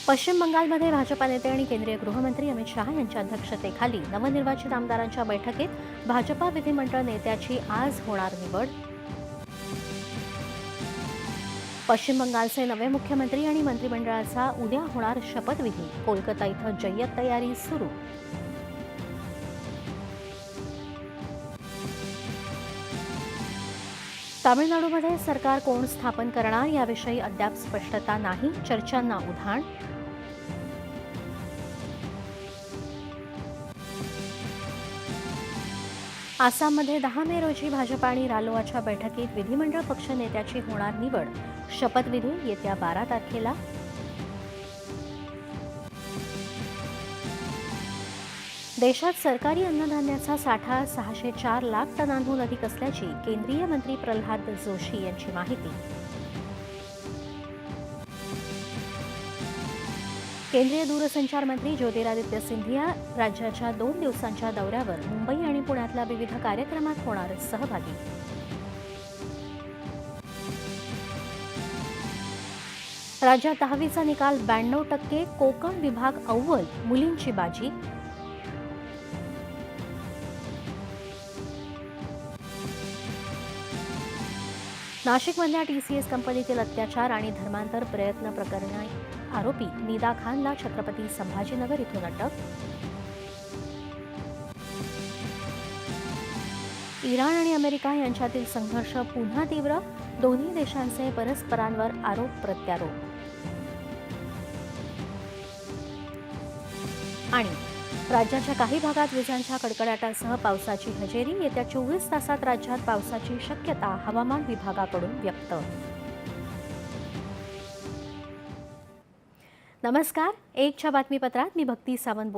पश्चिम बंगालमध्ये भाजपा नेते आणि केंद्रीय गृहमंत्री अमित शहा यांच्या अध्यक्षतेखाली नवनिर्वाचित आमदारांच्या बैठकीत भाजपा विधिमंडळ नेत्याची आज होणार निवड. पश्चिम बंगालचे नवे मुख्यमंत्री आणि मंत्रिमंडळाचा उद्या होणार शपथविधी. कोलकाता इथं जय्यत तयारी सुरू. तामिळनाडूमध्ये सरकार कोण स्थापन करणार याविषयी अद्याप स्पष्टता नाही. चर्चांना उधाण. आसाममध्ये 10 मे रोजी भाजपा आणि रालोआच्या बैठकीत विधिमंडळ पक्ष नेत्याची होणार निवड. शपथविधी येत्या 12 तारखेला. देशात सरकारी अन्नधान्याचा साठा 604 लाख टनांहून अधिक असल्याची केंद्रीय मंत्री प्रल्हाद जोशी यांची माहिती. केंद्रीय दूरसंचार मंत्री ज्योतिरादित्य सिंधिया राज्याच्या 2 दिवसांच्या दौऱ्यावर मुंबई आणि पुण्यातल्या विविध कार्यक्रमात होणार सहभागी. राज्यात 10वीचा निकाल 92%. कोकण विभाग अव्वल. मुलींची बाजी. नाशिकमधल्या टीसीएस कंपनीतील अत्याचार आणि धर्मांतर प्रयत्न प्रकरणी आरोपी निदा खानला छत्रपती संभाजीनगर इथून अटक. इराण आणि अमेरिका यांच्यातील संघर्ष पुन्हा तीव्र. दोन्ही देशांचे परस्परांवर आरोप प्रत्यारोप. आणि राज्याच्या काही भागात विजांच्या कडकडाटासह पावसाची हजेरी. येत्या 24 तासात राज्यात पावसाची शक्यता हवामान विभागाकडून व्यक्त. नमस्कार. एकच्या बातमीपत्रात मी भक्ती सावंत